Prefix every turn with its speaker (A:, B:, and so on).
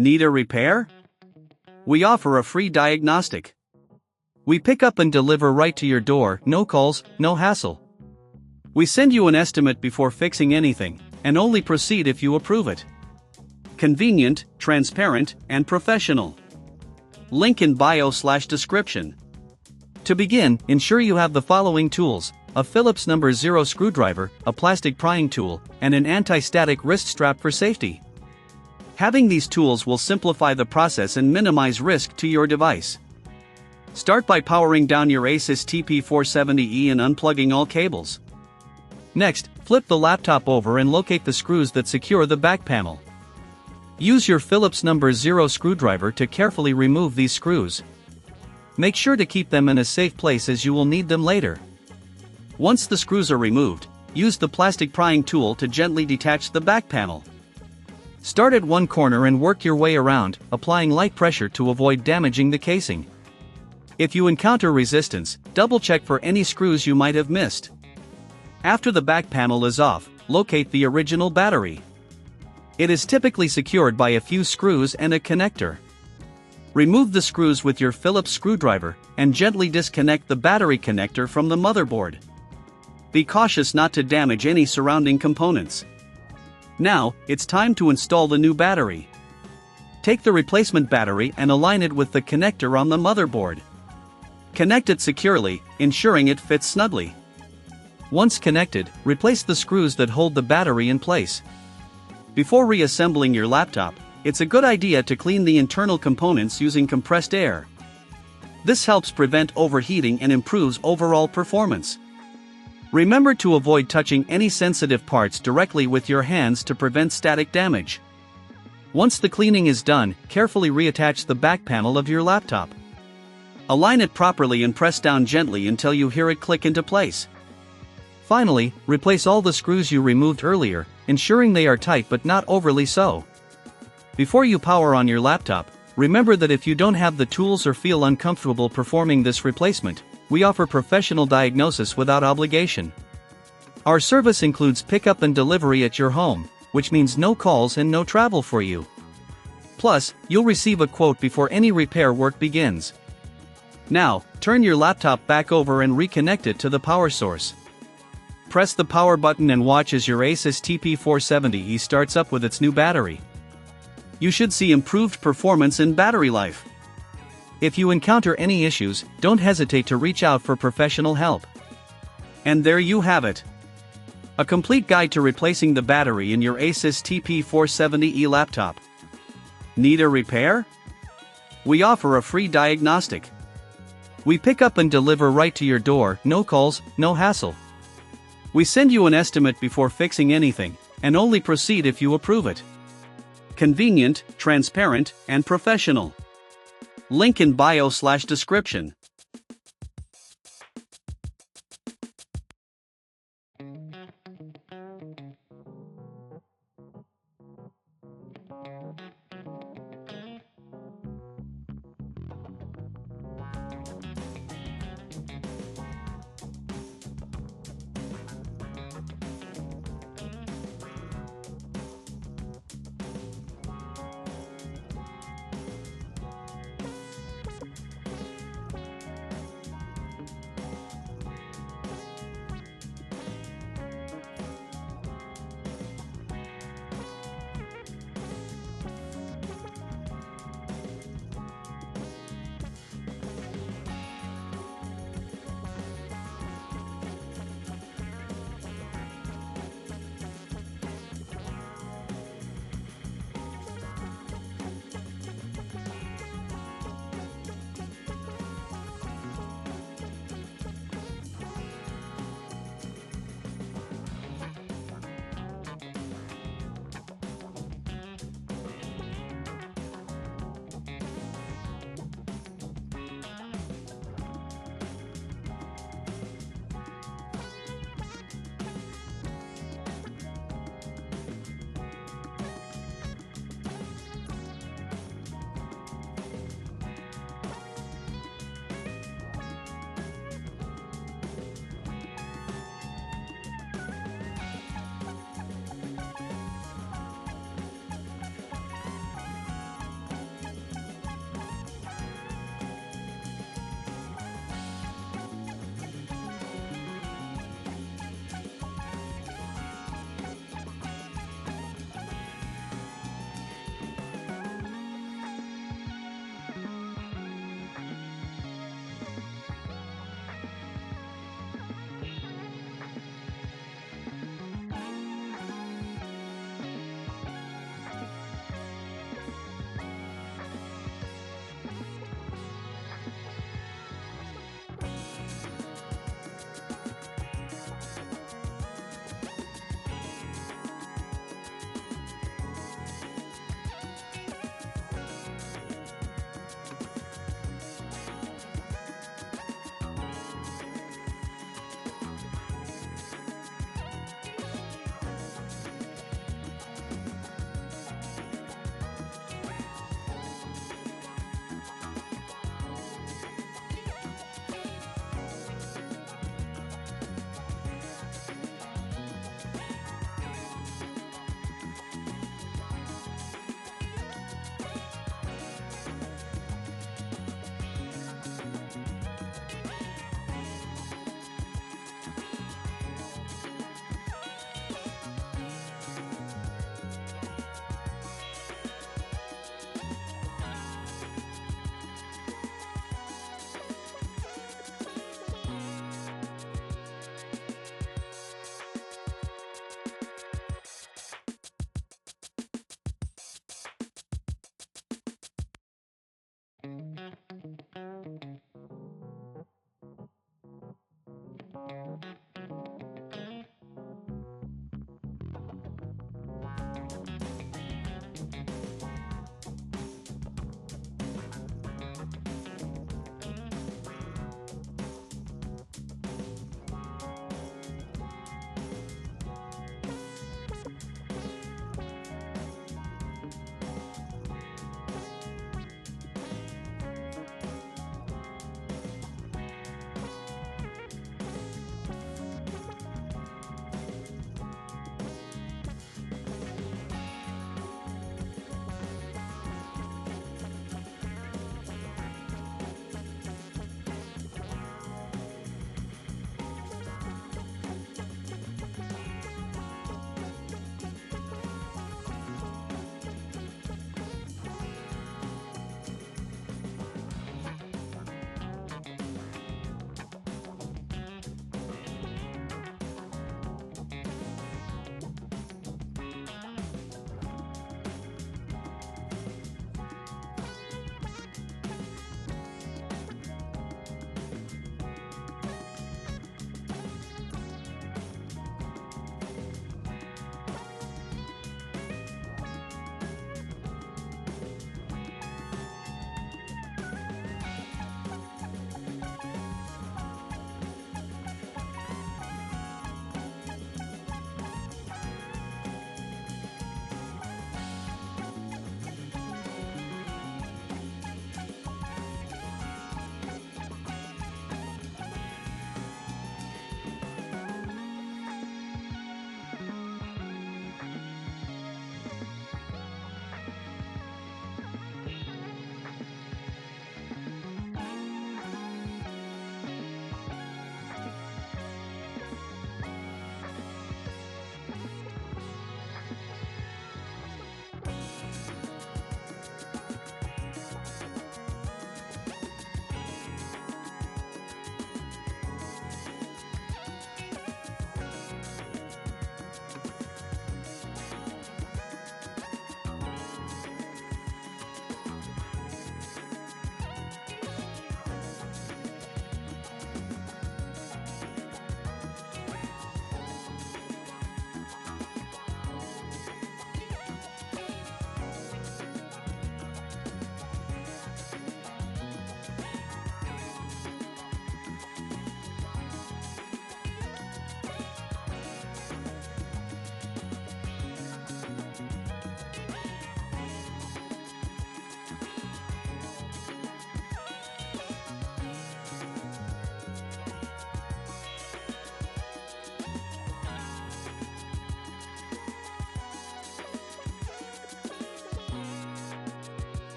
A: Need a repair? We offer a free diagnostic. We pick up and deliver right to your door, no calls, no hassle. We send you an estimate before fixing anything, and only proceed if you approve it. Convenient, transparent, and professional. Link in bio/description. To begin, ensure you have the following tools: a Phillips No. 0 screwdriver, a plastic prying tool, and an anti-static wrist strap for safety. Having these tools will simplify the process and minimize risk to your device. Start by powering down your Asus TP470E and unplugging all cables. Next, flip the laptop over and locate the screws that secure the back panel. Use your Phillips No. 0 screwdriver to carefully remove these screws. Make sure to keep them in a safe place as you will need them later. Once the screws are removed, use the plastic prying tool to gently detach the back panel. Start at one corner and work your way around, applying light pressure to avoid damaging the casing. If you encounter resistance, double-check for any screws you might have missed. After the back panel is off, locate the original battery. It is typically secured by a few screws and a connector. Remove the screws with your Phillips screwdriver, and gently disconnect the battery connector from the motherboard. Be cautious not to damage any surrounding components. Now, it's time to install the new battery. Take the replacement battery and align it with the connector on the motherboard. Connect it securely, ensuring it fits snugly. Once connected, replace the screws that hold the battery in place. Before reassembling your laptop, it's a good idea to clean the internal components using compressed air. This helps prevent overheating and improves overall performance. Remember to avoid touching any sensitive parts directly with your hands to prevent static damage. Once the cleaning is done, carefully reattach the back panel of your laptop. Align it properly and press down gently until you hear it click into place. Finally, replace all the screws you removed earlier, ensuring they are tight but not overly so. Before you power on your laptop, remember that if you don't have the tools or feel uncomfortable performing this replacement, we offer professional diagnosis without obligation. Our service includes pickup and delivery at your home, which means no calls and no travel for you. Plus, you'll receive a quote before any repair work begins. Now, turn your laptop back over and reconnect it to the power source. Press the power button and watch as your Asus TP470E starts up with its new battery. You should see improved performance and battery life. If you encounter any issues, don't hesitate to reach out for professional help. And there you have it. A complete guide to replacing the battery in your Asus TP470E laptop. Need a repair? We offer a free diagnostic. We pick up and deliver right to your door, no calls, no hassle. We send you an estimate before fixing anything, and only proceed if you approve it. Convenient, transparent, and professional. Link in bio/description.